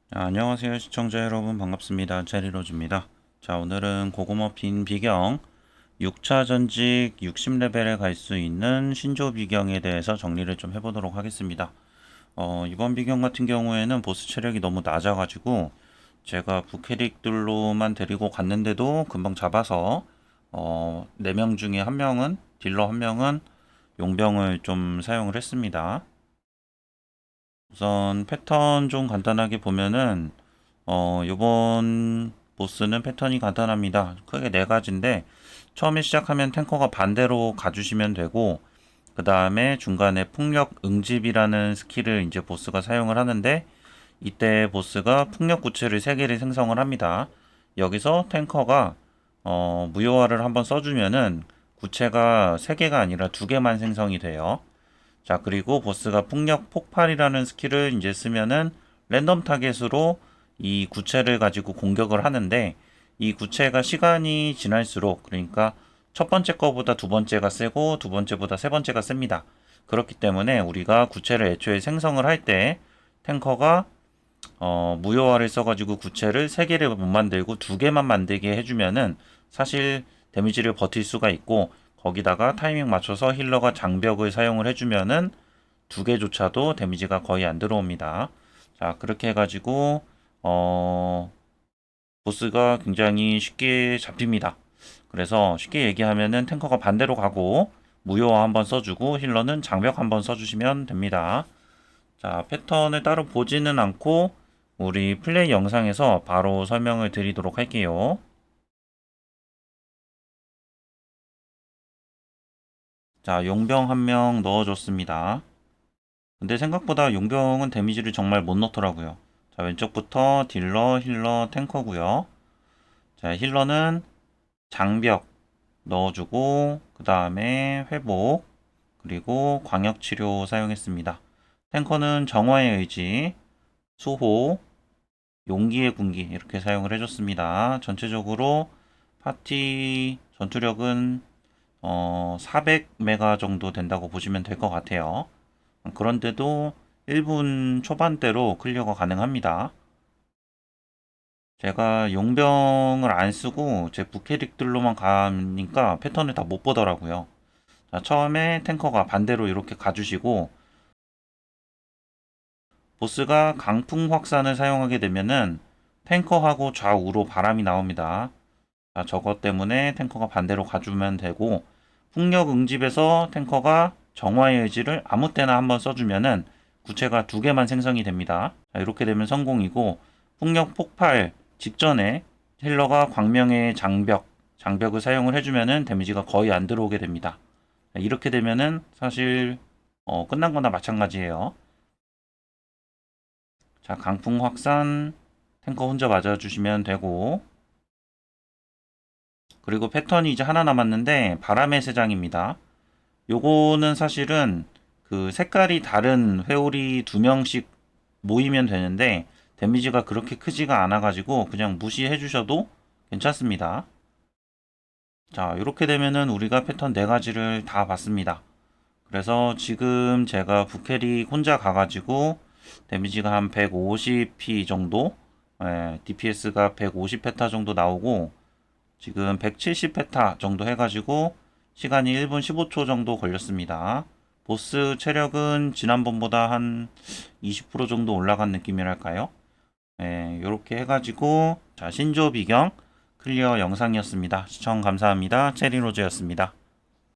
안녕하세요 시청자 여러분, 반갑습니다. 체리로즈입니다. 자, 오늘은 고구머핀 비경 6차 전직 60레벨에 갈 수 있는 신조 비경에 대해서 정리를 좀 해보도록 하겠습니다. 이번 비경 같은 경우에는 보스 체력이 너무 낮아가지고 제가 부캐릭들로만 데리고 갔는데도 금방 잡아서 4명 중에 1명은 딜러 1명은 용병을 좀 사용을 했습니다. 우선 패턴 좀 간단하게 보면은 요번 보스는 패턴이 간단합니다. 크게 네 가지인데, 처음에 시작하면 탱커가 반대로 가주시면 되고, 그 다음에 중간에 풍력 응집이라는 스킬을 이제 보스가 사용을 하는데, 이때 보스가 풍력 구체를 3개를 생성을 합니다. 여기서 탱커가 무효화를 한번 써주면은 구체가 3개가 아니라 2개만 생성이 돼요. 자, 그리고 보스가 풍력 폭발이라는 스킬을 이제 쓰면은 랜덤 타겟으로 이 구체를 가지고 공격을 하는데, 이 구체가 시간이 지날수록, 그러니까 첫 번째 거보다 두 번째가 세고 두 번째보다 세 번째가 셉니다. 그렇기 때문에 우리가 구체를 애초에 생성을 할 때 탱커가 무효화를 써가지고 구체를 3개를 못 만들고 2개만 만들게 해주면은 사실 데미지를 버틸 수가 있고, 거기다가 타이밍 맞춰서 힐러가 장벽을 사용을 해주면은 2개조차도 데미지가 거의 안 들어옵니다. 자, 그렇게 해가지고 보스가 굉장히 쉽게 잡힙니다. 그래서 쉽게 얘기하면은 탱커가 반대로 가고 무효화 한번 써주고 힐러는 장벽 한번 써주시면 됩니다. 자, 패턴을 따로 보지는 않고 우리 플레이 영상에서 바로 설명을 드리도록 할게요. 자, 용병 1명 넣어줬습니다. 근데 생각보다 용병은 데미지를 정말 못 넣더라고요. 자, 왼쪽부터 딜러, 힐러, 탱커고요. 자, 힐러는 장벽 넣어주고, 그 다음에 회복, 그리고 광역치료 사용했습니다. 탱커는 정화의 의지, 수호, 용기의 군기 이렇게 사용을 해줬습니다. 전체적으로 파티 전투력은 400메가 정도 된다고 보시면 될 것 같아요. 그런데도 1분 초반대로 클리어가 가능합니다. 제가 용병을 안 쓰고 제 부캐릭들로만 가니까 패턴을 다 못 보더라고요. 자, 처음에 탱커가 반대로 이렇게 가주시고, 보스가 강풍 확산을 사용하게 되면은 탱커하고 좌우로 바람이 나옵니다. 자, 저것 때문에 탱커가 반대로 가주면 되고, 풍력 응집에서 탱커가 정화의 의지를 아무 때나 한번 써주면은 구체가 2개만 생성이 됩니다. 자, 이렇게 되면 성공이고, 풍력 폭발 직전에 힐러가 광명의 장벽을 사용을 해주면은 데미지가 거의 안 들어오게 됩니다. 자, 이렇게 되면은 사실 끝난 거나 마찬가지예요. 자, 강풍 확산 탱커 혼자 맞아주시면 되고, 그리고 패턴이 이제 하나 남았는데 바람의 세장입니다. 요거는 사실은 그 색깔이 다른 회오리 2명씩 모이면 되는데 데미지가 그렇게 크지가 않아 가지고 그냥 무시해 주셔도 괜찮습니다. 자, 이렇게 되면은 우리가 패턴 4가지를 다 봤습니다. 그래서 지금 제가 부캐릭 혼자 가가지고 데미지가 한 150p 정도, DPS가 150페타 정도 나오고, 지금 170페타 정도 해가지고 시간이 1분 15초 정도 걸렸습니다. 보스 체력은 지난번보다 한 20% 정도 올라간 느낌이랄까요? 이렇게 해가지고 자, 신조 비경 클리어 영상이었습니다. 시청 감사합니다. 체리로즈였습니다.